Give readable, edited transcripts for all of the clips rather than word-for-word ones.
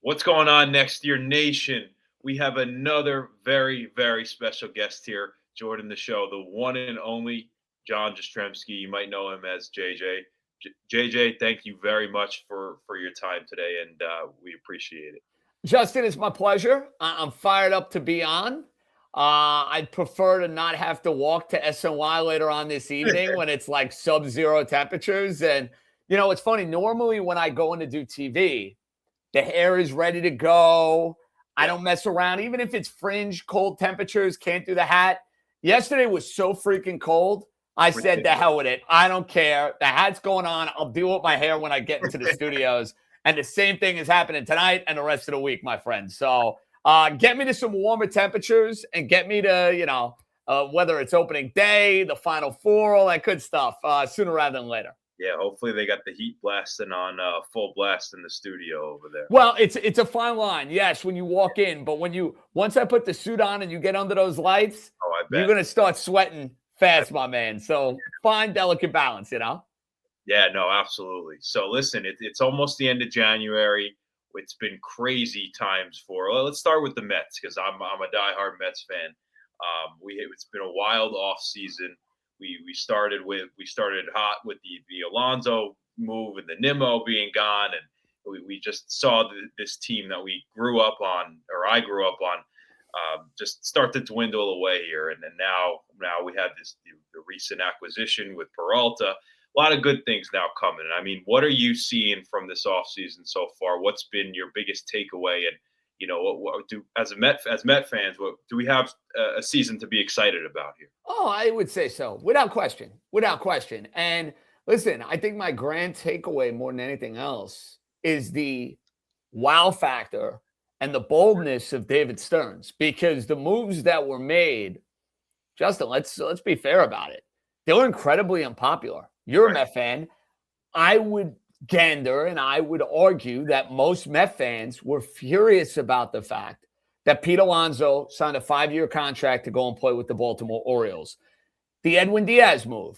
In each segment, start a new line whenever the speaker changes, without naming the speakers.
What's going on next year, Nation? We have another very, very special guest here, Jordan the Show, the one and only John Jastremski. You might know him as JJ. JJ, thank you very much for your time today, and we appreciate it.
Justin, it's my pleasure. I'm fired up to be on. I'd prefer to not have to walk to SNY later on this evening when it's like sub-zero temperatures. And, it's funny. Normally when I go in to do TV, the hair is ready to go. I don't mess around. Even if it's fringe, cold temperatures, can't do the hat. Yesterday was so freaking cold. I said, the hell with it. I don't care. The hat's going on. I'll deal with my hair when I get into the studios. And the same thing is happening tonight and the rest of the week, my friend. So get me to some warmer temperatures and get me to, whether it's opening day, the Final Four, all that good stuff, sooner rather than later.
Yeah, hopefully they got the heat blasting on full blast in the studio over there.
Well, it's a fine line, yes, when you walk in. But once I put the suit on and you get under those lights, you're going to start sweating fast, my man. So fine, delicate balance,
Yeah, no, absolutely. So listen, it's almost the end of January. It's been crazy times let's start with the Mets, because I'm a diehard Mets fan. It's been a wild off season. We started hot with the Alonso move and the Nimmo being gone, and we just saw this team that we grew up on, or I grew up on, just start to dwindle away here. And then now we have the recent acquisition with Peralta. A lot of good things now coming. I mean, what are you seeing from this offseason so far? What's been your biggest takeaway? And as Met fans, do we have a season to be excited about here?
Oh, I would say so, without question. And listen, I think my grand takeaway more than anything else is the wow factor and the boldness of David Stearns, because the moves that were made, Justin, let's be fair about it. They were incredibly unpopular. You're a Met fan. I would gander and I would argue that most Met fans were furious about the fact that Pete Alonso signed a 5-year contract to go and play with the Baltimore Orioles. The Edwin Diaz move,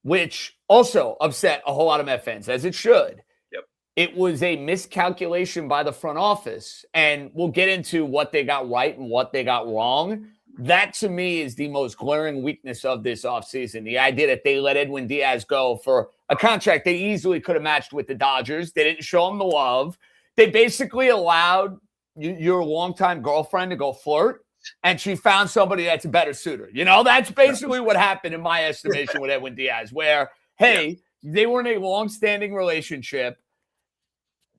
which also upset a whole lot of Met fans, as it should.
Yep.
It was a miscalculation by the front office, and we'll get into what they got right and what they got wrong. That, to me, is the most glaring weakness of this offseason. The idea that they let Edwin Diaz go for a contract they easily could have matched with the Dodgers. They didn't show him the love. They basically allowed your longtime girlfriend to go flirt, and she found somebody that's a better suitor. That's basically what happened in my estimation with Edwin Diaz, where, hey, they were in a long-standing relationship.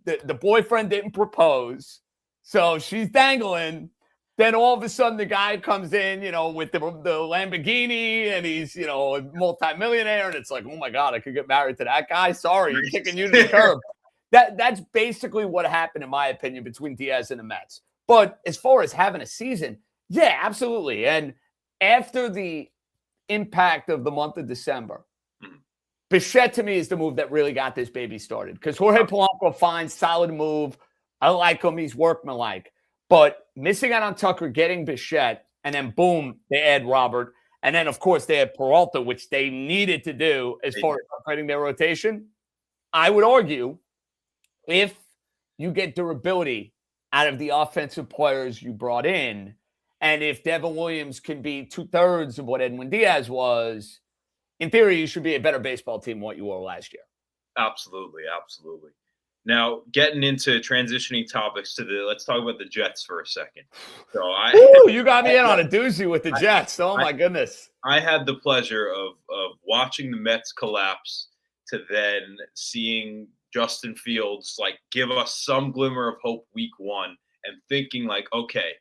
The boyfriend didn't propose, so she's dangling. Then all of a sudden the guy comes in, with the Lamborghini, and he's, a multimillionaire. And it's like, oh my God, I could get married to that guy. Sorry, you're kicking you to the curb. That's basically what happened, in my opinion, between Diaz and the Mets. But as far as having a season, yeah, absolutely. And after the impact of the month of December, Bichette to me is the move that really got this baby started. Because Jorge Polanco, fine, solid move. I like him. He's workmanlike. But missing out on Tucker, getting Bichette, and then boom, they add Robert. And then, of course, they had Peralta, which they needed to do as far as upgrading their rotation. I would argue, if you get durability out of the offensive players you brought in, and if Devin Williams can be 2/3 of what Edwin Diaz was, in theory, you should be a better baseball team than what you were last year.
Absolutely. Now, getting into transitioning topics let's talk about the Jets for a second. So
you got me in on a doozy with the Jets. Oh my goodness.
I had the pleasure of watching the Mets collapse to then seeing Justin Fields give us some glimmer of hope week 1, and thinking okay,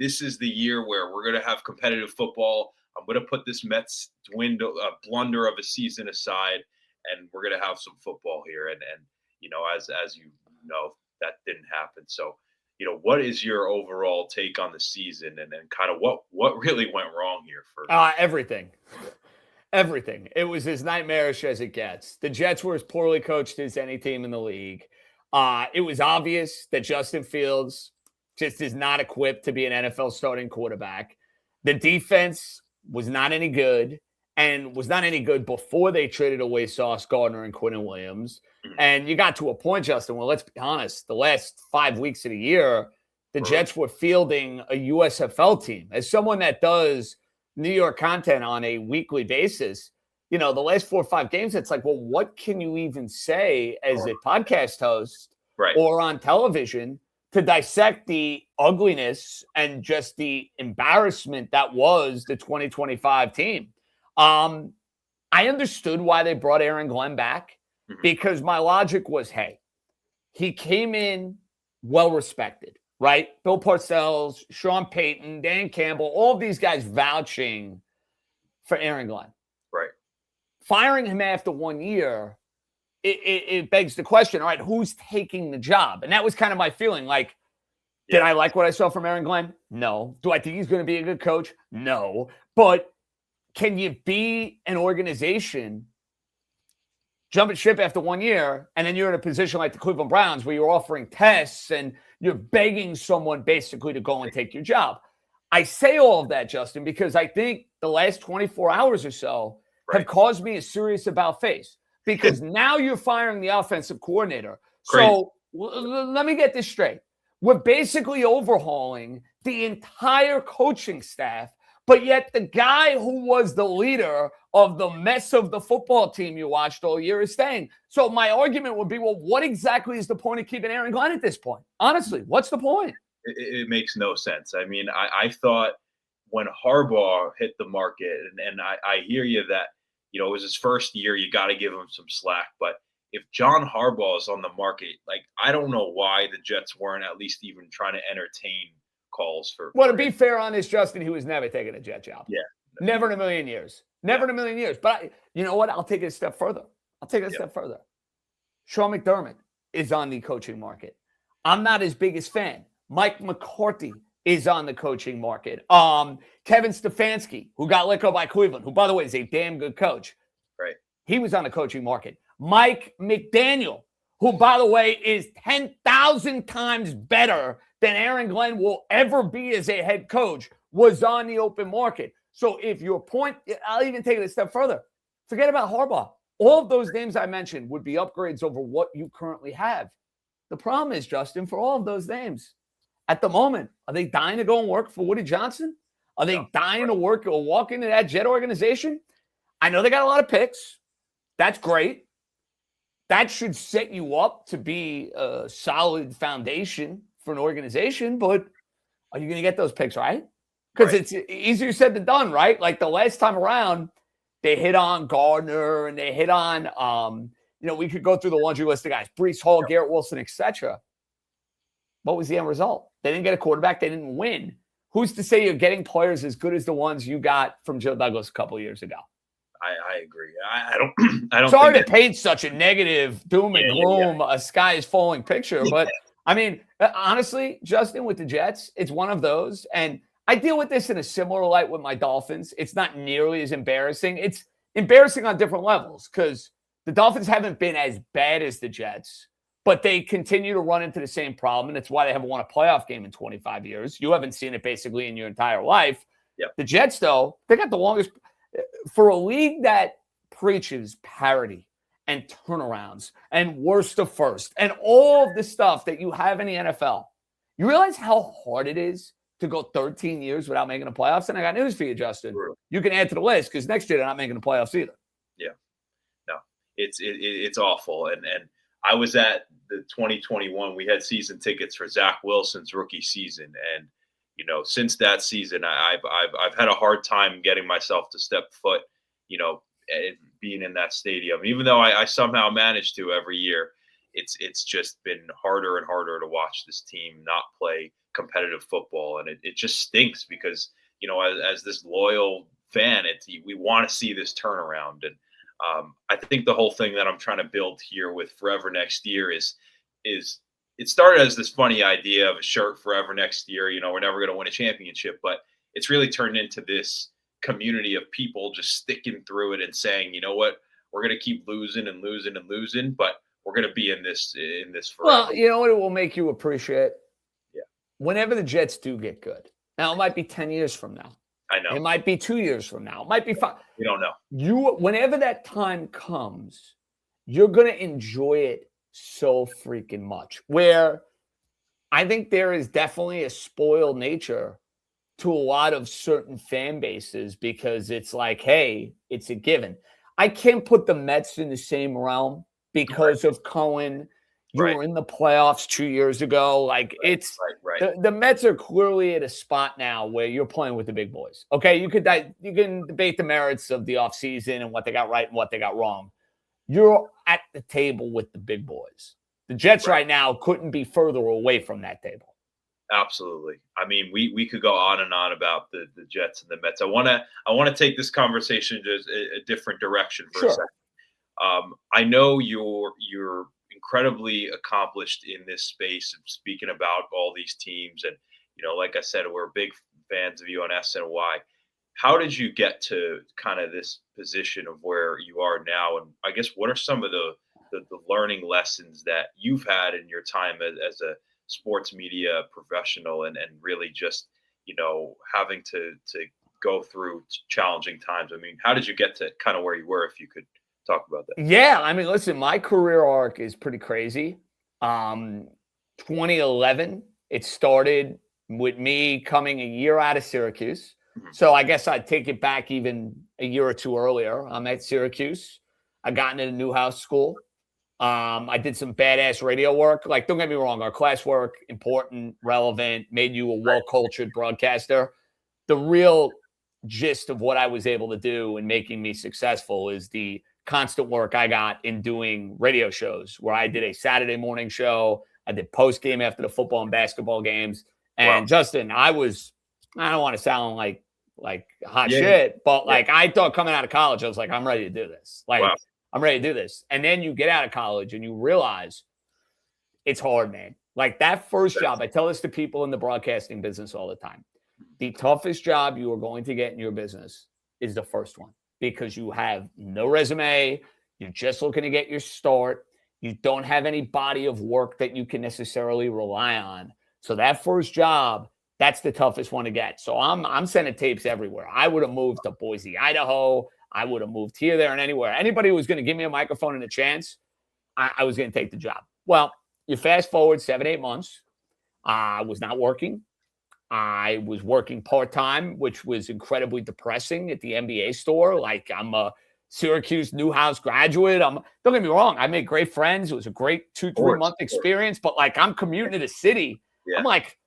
this is the year where we're going to have competitive football. I'm going to put this Mets blunder of a season aside, and we're going to have some football here. And as you know, that didn't happen. So, what is your overall take on the season, and kind of what really went wrong here for
everything? Everything. It was as nightmarish as it gets. The Jets were as poorly coached as any team in the league. It was obvious that Justin Fields just is not equipped to be an NFL starting quarterback. The defense was not any good. and was not any good before they traded away Sauce Gardner and Quentin Williams.
Mhm.
And you got to a point, Justin, well, let's be honest, the last 5 weeks of the year, the Jets were fielding a USFL team. As someone that does New York content on a weekly basis, the last 4 or 5 games, it's like, well, what can you even say as a podcast host or on television to dissect the ugliness and just the embarrassment that was the 2025 team? I understood why they brought Aaron Glenn back because my logic was, hey, he came in well-respected, right? Bill Parcells, Sean Payton, Dan Campbell, all of these guys vouching for Aaron Glenn.
Right.
Firing him after 1 year, it begs the question, all right, who's taking the job? And that was kind of my feeling. Like, did I like what I saw from Aaron Glenn? No. Do I think he's going to be a good coach? No. But can you be an organization jumping ship after 1 year, and then you're in a position like the Cleveland Browns where you're offering tests and you're begging someone basically to go and take your job? I say all of that, Justin, because I think the last 24 hours or so have caused me a serious about face, because now you're firing the offensive coordinator. So let me get this straight. We're basically overhauling the entire coaching staff, but yet the guy who was the leader of the mess of the football team you watched all year is staying. So my argument would be, well, what exactly is the point of keeping Aaron Glenn at this point? Honestly, what's the point?
It makes no sense. I mean, I thought when Harbaugh hit the market, and I hear you that, it was his first year, you got to give him some slack. But if John Harbaugh is on the market, like, I don't know why the Jets weren't at least even trying to entertain calls for.
Well, to be fair on this, Justin, he was never taking a Jet job.
Yeah.
Never in a million years. Never in a million years. But you know what? I'll take it a step further. Sean McDermott is on the coaching market. I'm not his biggest fan. Mike McCarthy is on the coaching market. Kevin Stefanski, who got let go by Cleveland, who, by the way, is a damn good coach.
Right.
He was on the coaching market. Mike McDaniel, who, by the way, is 10,000 times better than Aaron Glenn will ever be as a head coach, was on the open market. So if your point, I'll even take it a step further. Forget about Harbaugh. All of those names I mentioned would be upgrades over what you currently have. The problem is, Justin, for all of those names, at the moment, are they dying to go and work for Woody Johnson? Are they dying to work or walk into that Jet organization? I know they got a lot of picks. That's great. That should set you up to be a solid foundation for an organization, but are you going to get those picks right? Because it's easier said than done, right? Like the last time around, they hit on Gardner and they hit on, we could go through the laundry list of guys, Breece Hall, Garrett Wilson, etc. What was the end result? They didn't get a quarterback. They didn't win. Who's to say you're getting players as good as the ones you got from Joe Douglas a couple of years ago?
I agree. I don't.
Sorry to paint such a negative doom and gloom, a sky is falling picture, but I mean, honestly, Justin, with the Jets, it's one of those, and I deal with this in a similar light with my Dolphins. It's not nearly as embarrassing. It's embarrassing on different levels because the Dolphins haven't been as bad as the Jets, but they continue to run into the same problem, and it's why they haven't won a playoff game in 25 years. You haven't seen it basically in your entire life.
Yep.
The Jets, though, they got the longest – for a league that preaches parity and turnarounds and worst to first and all of the stuff that you have in the NFL, you realize how hard it is to go 13 years without making the playoffs? And I got news for you, Justin. You can add to the list because next year they're not making the playoffs either.
Yeah. No, it's awful. And I was at the 2021, we had season tickets for Zach Wilson's rookie season. And, since that season, I've had a hard time getting myself to step foot, being in that stadium. Even though I somehow managed to every year, it's just been harder and harder to watch this team not play competitive football. And it just stinks because, as this loyal fan, we want to see this turnaround. And I think the whole thing that I'm trying to build here with Forever Next Year is it started as this funny idea of a shirt forever next year. We're never going to win a championship, but it's really turned into this community of people just sticking through it and saying, you know what, we're going to keep losing and losing and losing, but we're going to be in this forever.
Well, you know what it will make you appreciate?
Yeah.
Whenever the Jets do get good. Now, it might be 10 years from now.
I know.
It might be 2 years from now. It might be 5.
We don't know.
Whenever that time comes, you're going to enjoy it so freaking much. Where I think there is definitely a spoiled nature to a lot of certain fan bases because it's like, hey, it's a given. I can't put the Mets in the same realm because of Cohen. You were in the playoffs 2 years ago. Like it's the Mets are clearly at a spot now where you're playing with the big boys. Okay, you can debate the merits of the offseason and what they got right and what they got wrong. You're at the table with the big boys. The Jets right now couldn't be further away from that table.
Absolutely. I mean, we could go on and on about the Jets and the Mets. I want to take this conversation to a different direction for a second. I know you're incredibly accomplished in this space of speaking about all these teams, and like I said, we're big fans of you on SNY. How did you get to kind of this position of where you are now? And I guess what are some of the learning lessons that you've had in your time as a sports media professional and really just, having to go through challenging times? I mean, how did you get to kind of where you were, if you could talk about that?
Yeah. I mean, listen, my career arc is pretty crazy. 2011, it started with me coming a year out of Syracuse. So I guess I'd take it back even a year or two earlier. I'm at Syracuse. I got into Newhouse School. I did some badass radio work. Like, don't get me wrong, our classwork, important, relevant, made you a well-cultured broadcaster. The real gist of what I was able to do and making me successful is the constant work I got in doing radio shows where I did a Saturday morning show. I did post game after the football and basketball games. And Justin, I don't want to sound like hot shit, but I thought coming out of college, I was like, I'm ready to do this. I'm ready to do this. And then you get out of college and you realize it's hard, man. Like that first job, I tell this to people in the broadcasting business all the time. The toughest job you are going to get in your business is the first one because you have no resume. You're just looking to get your start. You don't have any body of work that you can necessarily rely on. So that first job, that's the toughest one to get. So I'm sending tapes everywhere. I would have moved to Boise, Idaho. I would have moved here, there, and anywhere. Anybody who was going to give me a microphone and a chance, I was going to take the job. Well, you fast forward 7-8 months. I was not working. I was working part-time, which was incredibly depressing at the NBA store. Like I'm a Syracuse Newhouse graduate. Don't get me wrong. I made great friends. It was a great 2-3 month experience, but like I'm commuting to the city. Yeah. I'm like,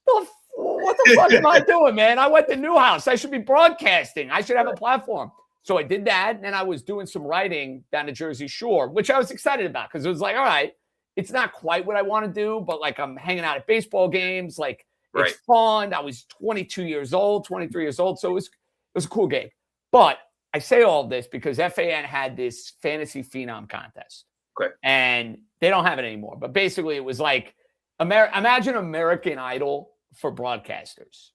what the fuck am I doing, man? I went to Newhouse. I should be broadcasting. I should have a platform. So I did that. And then I was doing some writing down the Jersey Shore, which I was excited about because it was like, all right, it's not quite what I want to do, but like I'm hanging out at baseball games. Like it's fun. I was 23 years old. So it was a cool gig. But I say all this because FAN had this fantasy phenom contest.
Okay.
And they don't have it anymore. But basically it was like, imagine American Idol for broadcasters.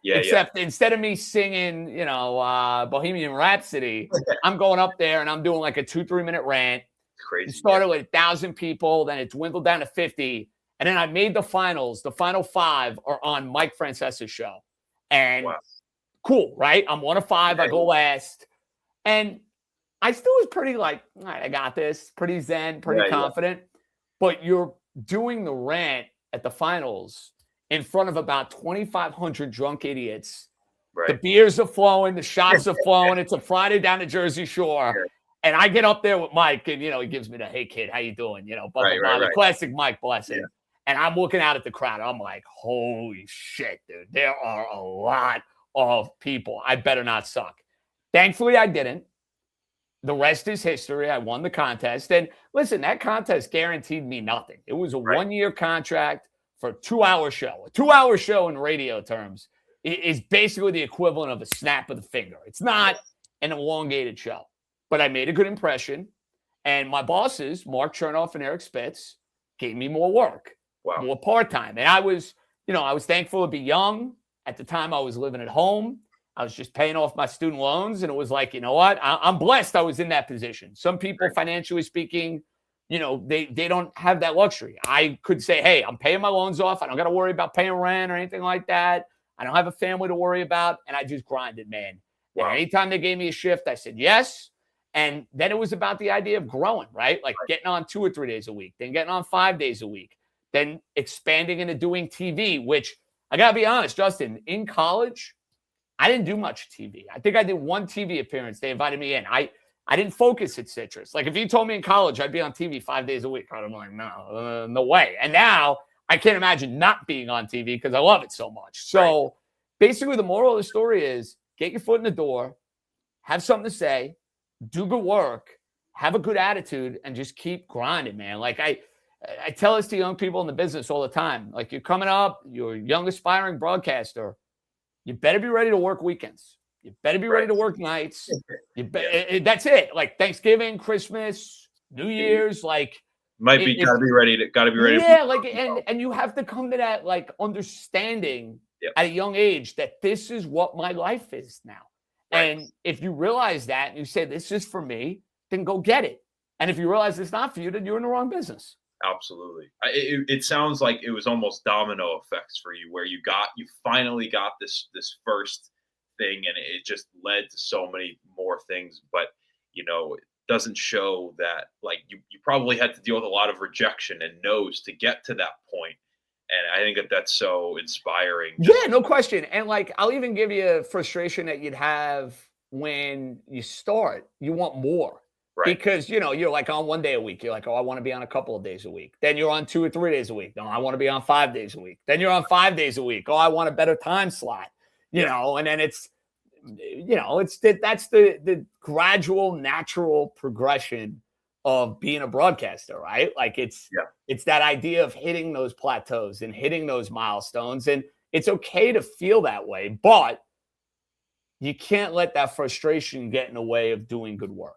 Except instead of me singing, Bohemian Rhapsody, I'm going up there and I'm doing like a 2-3 minute rant.
Crazy.
It started with 1,000 people, then it dwindled down to 50. And then I made the finals. The final 5 are on Mike Francesa's show. And cool, right? I'm 1 of 5. I go last. And I still was pretty like, all right, I got this. Pretty zen, pretty confident. But you're doing the rant at the finals in front of about 2,500 drunk idiots. The beers are flowing. The shots are flowing. It's a Friday down the Jersey Shore. And I get up there with Mike and, he gives me the, hey, kid, how you doing? The classic Mike blessing. And I'm looking out at the crowd. I'm like, holy shit, dude. There are a lot of people. I better not suck. Thankfully, I didn't. The rest is history. I won the contest. And listen, that contest guaranteed me nothing. It was a 1-year contract for a 2-hour show. A 2-hour show in radio terms is basically the equivalent of a snap of the finger. It's not an elongated show. But I made a good impression. And my bosses, Mark Chernoff and Eric Spitz, gave me more work, more part-time. And I was thankful to be young. At the time, I was living at home. I was just paying off my student loans. And it was like, you know what? I'm blessed I was in that position. Some people, financially speaking, they don't have that luxury. I could say, hey, I'm paying my loans off. I don't got to worry about paying rent or anything like that. I don't have a family to worry about, and I just grinded, man.
Wow.
And anytime they gave me a shift, I said yes. And then it was about the idea of growing, right? Like getting on 2 or 3 days a week, then getting on 5 days a week, then expanding into doing TV, which I got to be honest, Justin, in college, I didn't do much TV. I think I did one TV appearance. They invited me in. I didn't focus at Citrus. Like if you told me in college I'd be on TV 5 days a week, I'm like, no, no way. And now I can't imagine not being on TV because I love it so much. So basically the moral of the story is get your foot in the door, have something to say, do good work, have a good attitude, and just keep grinding, man. Like I tell this to young people in the business all the time. Like you're coming up, you're a young aspiring broadcaster. You better be ready to work weekends. You better be ready to work nights. That's it. Like Thanksgiving, Christmas, New Year's, like
gotta be ready.
Yeah, like and you have to come to that like understanding at a young age that this is what my life is now. And if you realize that and you say, this is for me, then go get it. And if you realize it's not for you, then you're in the wrong business.
Absolutely. It sounds like it was almost domino effects for you, where you finally got this first thing, and it just led to so many more things. But, it doesn't show that, like, you probably had to deal with a lot of rejection and no's to get to that point. And I think that's so inspiring.
Yeah, no question. And like, I'll even give you a frustration that you'd have when you start. You want more. Right. Because, you're like on 1 day a week. You're like, oh, I want to be on a couple of days a week. Then you're on 2 or 3 days a week. No, I want to be on 5 days a week. Then you're on 5 days a week. Oh, I want a better time slot, and then it's, that's the gradual, natural progression of being a broadcaster, right? Like it's that idea of hitting those plateaus and hitting those milestones. And it's okay to feel that way, but you can't let that frustration get in the way of doing good work.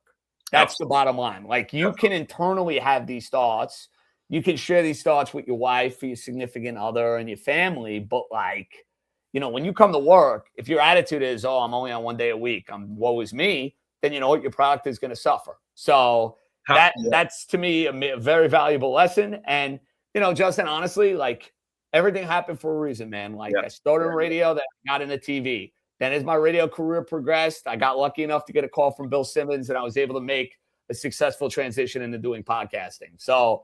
That's the bottom line. Like you can internally have these thoughts. You can share these thoughts with your wife, your significant other, and your family. But like, when you come to work, if your attitude is, oh, I'm only on 1 day a week, woe is me, then you know what, your product is going to suffer. So that's to me a very valuable lesson. And, Justin, honestly, like everything happened for a reason, man. Like I started in radio, then I got into TV. Then as my radio career progressed, I got lucky enough to get a call from Bill Simmons, and I was able to make a successful transition into doing podcasting. So,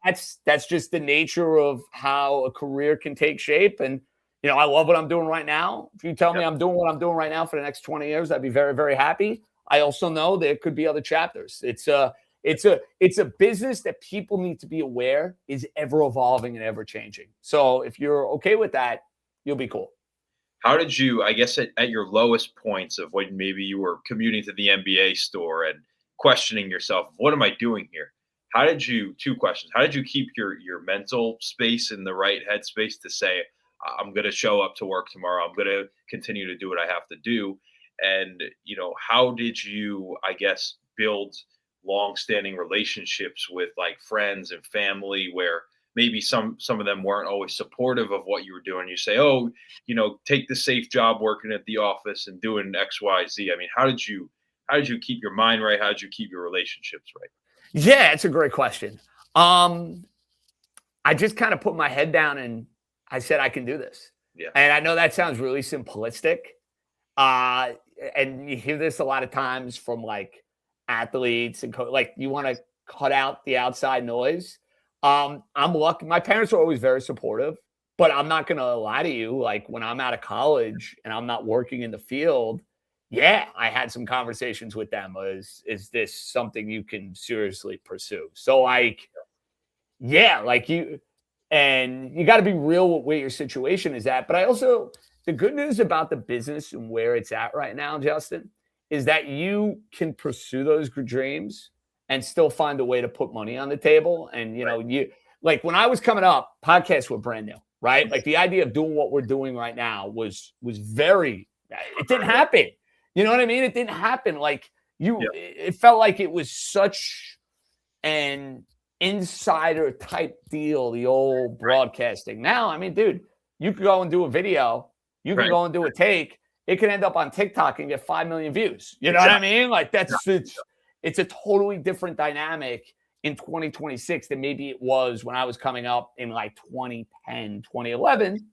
that's just the nature of how a career can take shape. And, I love what I'm doing right now. If you tell me I'm doing what I'm doing right now for the next 20 years, I'd be very, very happy. I also know there could be other chapters. It's a business that people need to be aware is ever evolving and ever changing. So if you're okay with that, you'll be cool.
How did you, I guess, at your lowest points of when maybe you were commuting to the NBA store and questioning yourself, what am I doing here? Two questions. How did you keep your mental space in the right headspace to say, I'm going to show up to work tomorrow. I'm going to continue to do what I have to do. And, how did you, I guess, build long-standing relationships with like friends and family where maybe some of them weren't always supportive of what you were doing? You say, oh, take the safe job working at the office and doing X, Y, Z. I mean, how did you keep your mind right? How did you keep your relationships right?
Yeah, it's a great question. I just kind of put my head down and I said, I can do this. Yeah. And I know that sounds really simplistic. And you hear this a lot of times from like athletes and like you want to cut out the outside noise. I'm lucky. My parents were always very supportive, but I'm not going to lie to you. Like when I'm out of college and I'm not working in the field, I had some conversations with them. Is this something you can seriously pursue? So like, and you got to be real with where your situation is at. But the good news about the business and where it's at right now, Justin, is that you can pursue those dreams and still find a way to put money on the table. And, you like when I was coming up, podcasts were brand new, right? Like the idea of doing what we're doing right now was it didn't happen. You know what I mean? It didn't happen. Like it felt like it was such an insider type deal, the old broadcasting. Now, I mean, dude, you could go and do a video, you can go and do a take. It can end up on TikTok and get 5 million views. You know what I mean? Like it's a totally different dynamic in 2026 than maybe it was when I was coming up in like 2010, 2011.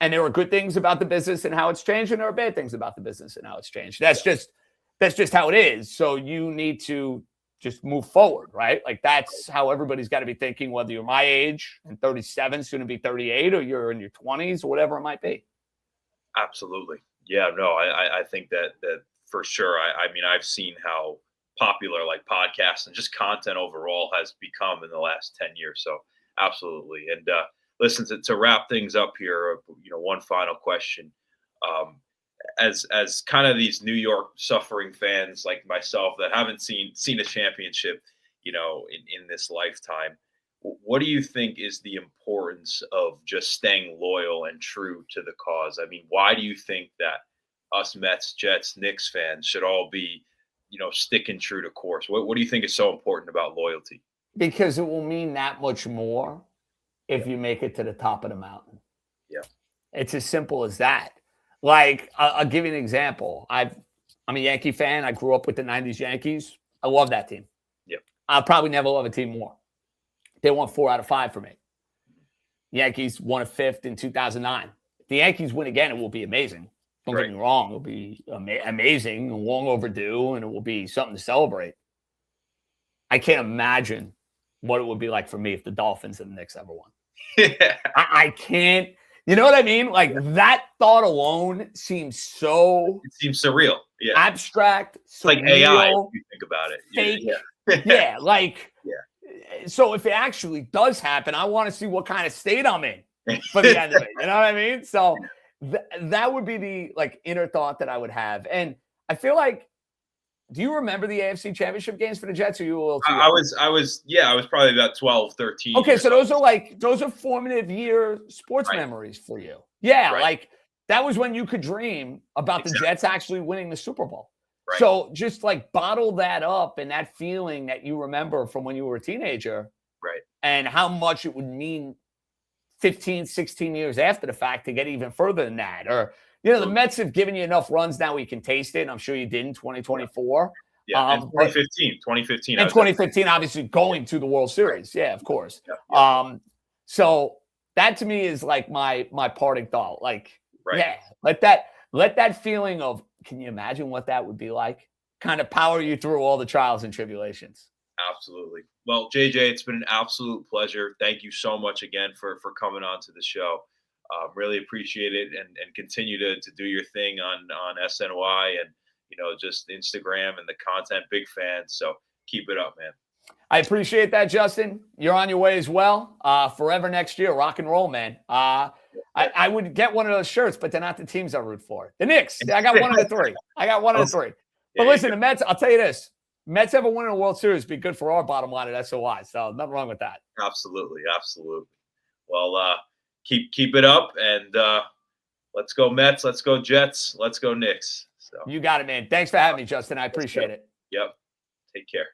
And there are good things about the business and how it's changed, and there are bad things about the business and how it's changed. That's just how it is. So you need to just move forward, right? Like that's how everybody's got to be thinking, whether you're my age and 37, soon to be 38, or you're in your 20s, or whatever it might be.
Absolutely. Yeah, no, I think that for sure. I mean, I've seen how popular like podcasts and just content overall has become in the last 10 years. So absolutely. And listen, to wrap things up here, one final question. Um, as kind of these New York suffering fans like myself that haven't seen a championship, in this lifetime, what do you think is the importance of just staying loyal and true to the cause? I mean, why do you think that us Mets, Jets, Knicks fans should all be, sticking true to course? What do you think is so important about loyalty?
Because it will mean that much more if you make it to the top of the mountain.
Yeah.
It's as simple as that. Like, I'll give you an example. I'm a Yankee fan. I grew up with the 90s Yankees. I love that team.
Yep.
I'll probably never love a team more. They won 4 out of 5 for me. Yankees won a 5th in 2009. If the Yankees win again, it will be amazing. Don't get me wrong. It'll be amazing and long overdue, and it will be something to celebrate. I can't imagine what it would be like for me if the Dolphins and the Knicks ever won.
Yeah.
I can't. You know what I mean? Like that thought alone seems so.
It seems surreal. Yeah.
Abstract.
It's like AI. If you think about it.
Fake.
Yeah.
Yeah. Like.
Yeah.
So if it actually does happen, I want to see what kind of state I'm in for the end of it. You know what I mean? So that would be the inner thought that I would have. And I feel like, do you remember the AFC Championship games for the Jets? Or you a little too young?
I was probably about 12, 13.
Okay, so those are formative year sports memories for you. Yeah, like that was when you could dream about the Jets actually winning the Super Bowl. Right. So just bottle that up and that feeling that you remember from when you were a teenager.
Right. And
how much it would mean 15, 16 years after the fact to get even further than that. Or, the Mets have given you enough runs now we can taste it. And I'm sure you did in 2024.
Yeah, and 2015.
And 2015, obviously going to the World Series. Yeah, of course.
Yeah.
So that to me is my parting thought.
Yeah,
let that feeling of, can you imagine what that would be like? Kind of power you through all the trials and tribulations.
Absolutely. Well, JJ, it's been an absolute pleasure. Thank you so much again for coming on to the show. Really appreciate it, and continue to do your thing on SNY and just Instagram and the content. Big fan. So keep it up, man.
I appreciate that, Justin. You're on your way as well. Forever next year, rock and roll, man. I would get one of those shirts, but they're not the teams I root for. The Knicks. I got one of the three. But listen, the Mets, I'll tell you this. Mets ever win a World Series be good for our bottom line at SOI. So nothing wrong with that.
Absolutely. Well, keep it up, and let's go Mets. Let's go Jets. Let's go Knicks. So
you got it, man. Thanks for having me, Justin. I appreciate it.
Yep. Take care.